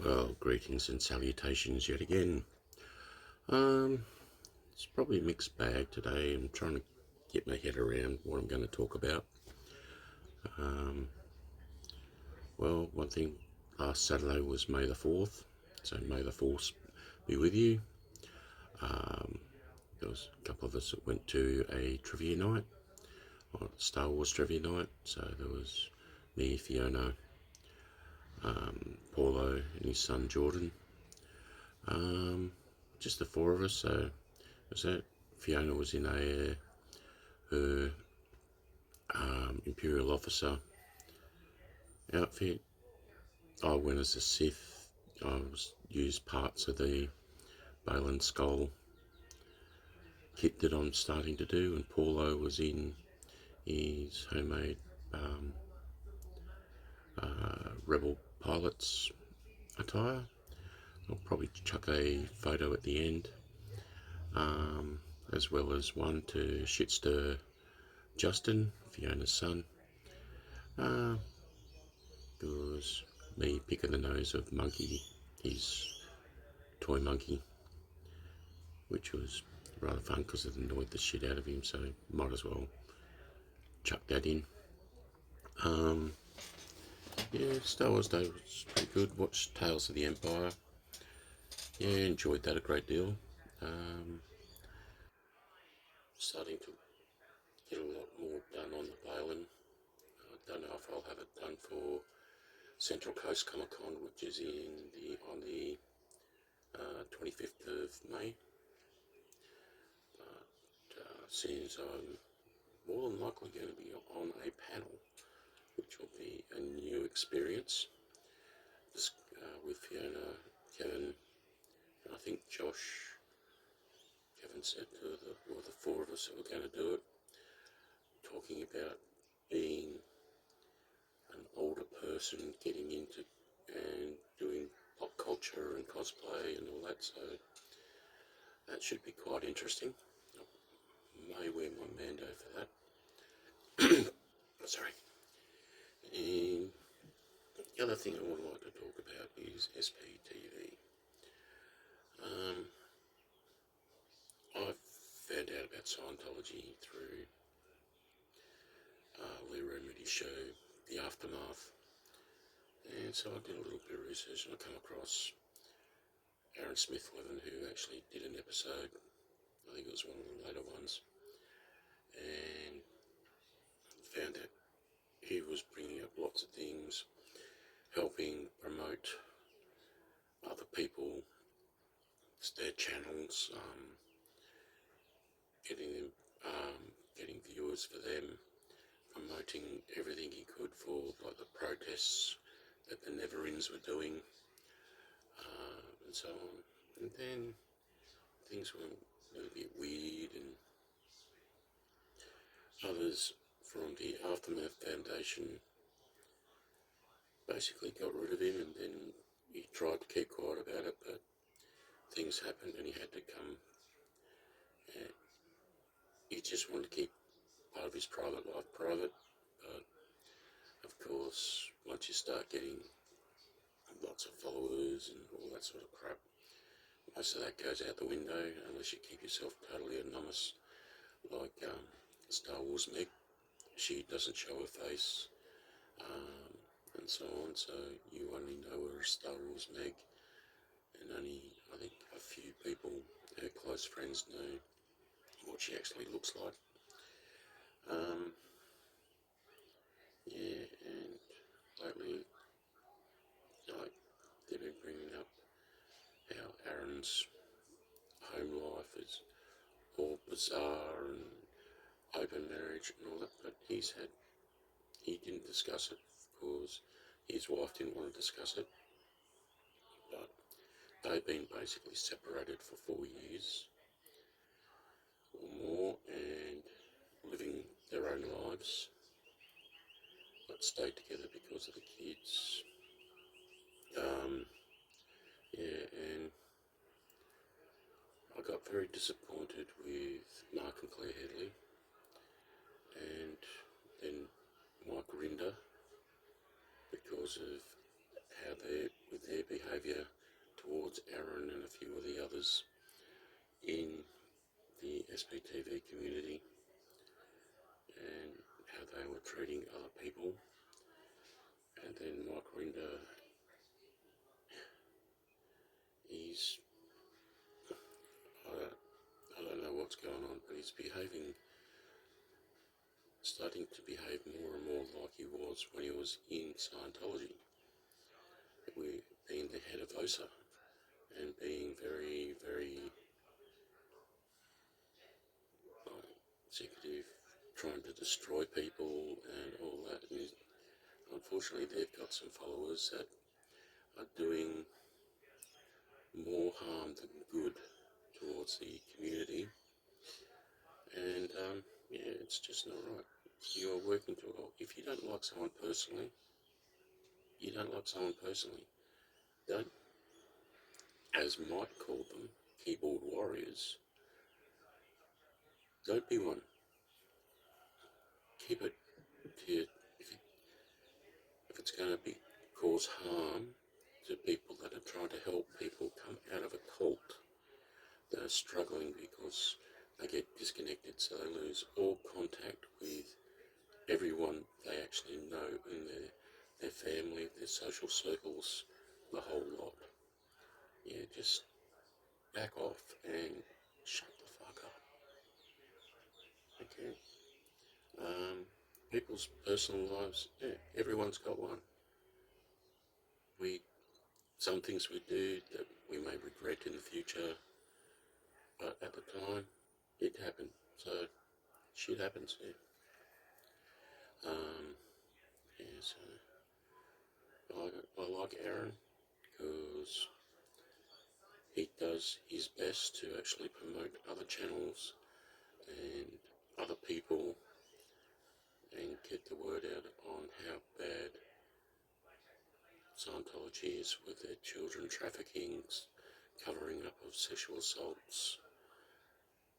Well, greetings and salutations yet again. It's probably a mixed bag today. I'm trying to get my head around what I'm going to talk about. Well, one thing, last Saturday was May the 4th, so May the 4th be with you. There was a couple of us that went to a trivia night, or Star Wars trivia night. So there was me, Fiona, Paulo and his son Jordan. Just the four of us. So was that Fiona was in her Imperial officer outfit. I went as a Sith. Used parts of the Balin skull kit that I'm starting to do, and Paulo was in his homemade rebel pilot's attire. I'll probably chuck a photo at the end, as well as one to shitstir Justin, Fiona's son. It was me picking the nose of Monkey, his toy monkey, which was rather fun because it annoyed the shit out of him, so might as well chuck that in. Yeah, Star Wars Day was pretty good. Watched Tales of the Empire. Yeah, enjoyed that a great deal. Starting to get a lot more done on the Balin. I don't know if I'll have it done for Central Coast Comic Con, which is on the 25th of May. Since I'm more than likely going to be on a panel, which will be a new experience. With Fiona, Kevin, and I think Josh. Kevin said the four of us that were going to do it, talking about being an older person getting into and doing pop culture and cosplay and all that, so that should be quite interesting. I may wear my Mando for that. Sorry. And the other thing I would like to talk about is SPTV. I found out about Scientology through Lee Remedy's show, The Aftermath. And so I did a little bit of research and I come across Aaron Smith-Levin, who actually did an episode. I think it was one of the later ones. And found that he was bringing up lots of things, helping promote other people, their channels, getting viewers for them, promoting everything he could for like the protests that the Neverins were doing, and so on. And then things went a little bit weird, and others from the Aftermath Foundation basically got rid of him, and then he tried to keep quiet about it, but things happened and he had to come, and he just wanted to keep part of his private life private. But of course, once you start getting lots of followers and all that sort of crap, most of that goes out the window unless you keep yourself totally anonymous, like Star Wars Meg. She doesn't show her face, and so on, so you only know her as Star Wars Meg, and only, I think, a few people, her close friends, know what she actually looks like. Yeah, and lately, like, they've been bringing up how Aaron's home life is all bizarre and open marriage and all that, but he didn't discuss it because his wife didn't want to discuss it, but they've been basically separated for 4 years or more and living their own lives, but stayed together because of the kids. Yeah, and I got very disappointed with Mark and Claire Headley, and then Mike Rinder, because of how with their behaviour followers in the SPTV community and how they were treating other people. And then Mike Rinder, he's, I don't know what's going on, but he's starting to behave more and more like he was when he was in Scientology. Being the head of OSA and being very, very executive, trying to destroy people and all that. And unfortunately, they've got some followers that are doing more harm than good towards the community. And yeah, it's just not right. You're working to, if you don't like someone personally, you don't like someone personally. Don't, as Mike called them, keyboard warriors. Don't be one. Keep it to if it's going to cause harm to people that are trying to help people come out of a cult that are struggling because they get disconnected, so they lose all contact with everyone they actually know in their family, their social circles, the whole lot. Yeah, just back off and shut the fuck up. Okay. People's personal lives, yeah, everyone's got one. Some things we do that we may regret in the future, but at the time, it happened. So, shit happens, yeah. Yeah, so I like Aaron because he does his best to actually promote other channels and other people and get the word out on how bad Scientology is with their children trafficking, covering up of sexual assaults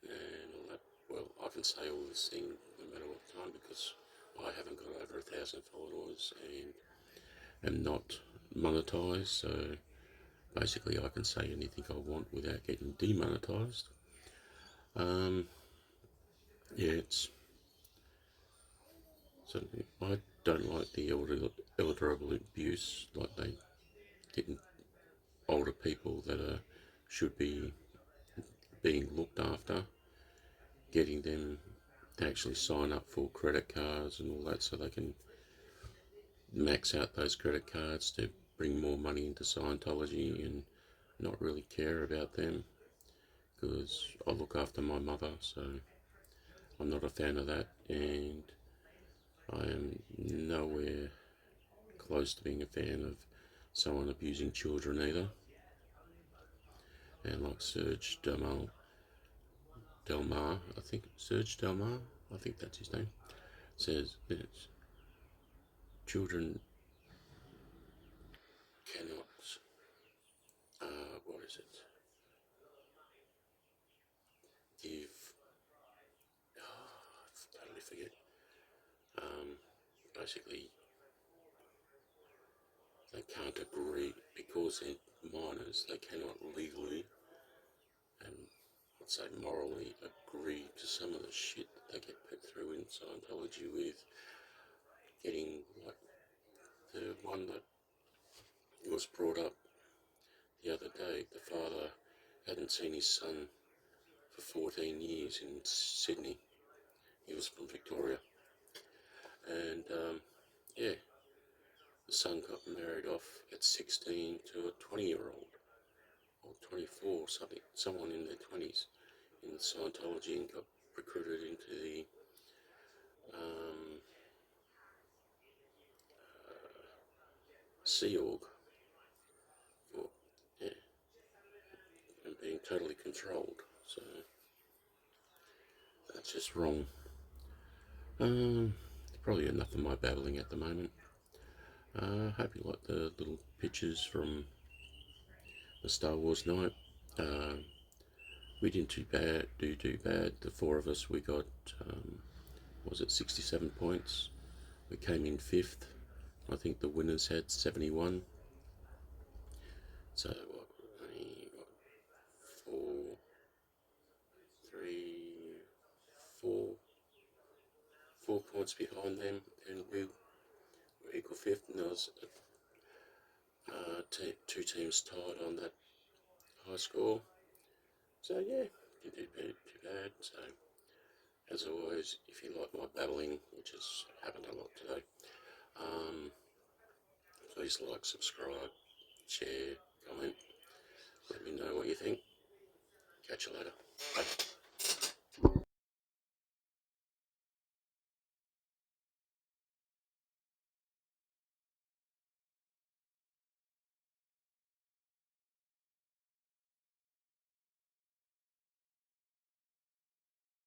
and all that. Well, I can say all this thing no matter what time because I haven't got over 1,000 followers and am not monetized, so basically I can say anything I want without getting demonetized. Yeah, it's so I don't like the elderable abuse, like they getting older people that should be being looked after, getting them to actually sign up for credit cards and all that so they can max out those credit cards to bring more money into Scientology and not really care about them because I look after my mother, so I'm not a fan of that, and I am nowhere close to being a fan of someone abusing children either. And like Delmar, I think Serge Delmar, I think that's his name, says it's children cannot, what is it, give, I totally forget, basically they can't agree because they're minors, they cannot legally and I'd say morally agree to some of the shit that they get put through in Scientology with getting like the one that was brought up the other day, the father hadn't seen his son for 14 years in Sydney. He was from Victoria. And yeah, the son got married off at 16 to a 20-year-old or 24 something, someone in their 20s in Scientology and got recruited into the Sea Org for, yeah, and being totally controlled. So that's just wrong. Probably enough of my babbling at the moment. Hope you like the little pictures from the Star Wars night. We didn't do too bad. The four of us, we got, was it 67 points? We came in fifth. I think the winners had 71. So what, points behind them, and we were equal fifth, and there was two teams tied on that high score. So yeah, didn't do too bad. So as always, if you like my babbling, which has happened a lot today, please like, subscribe, share, comment. Let me know what you think. Catch you later. Bye.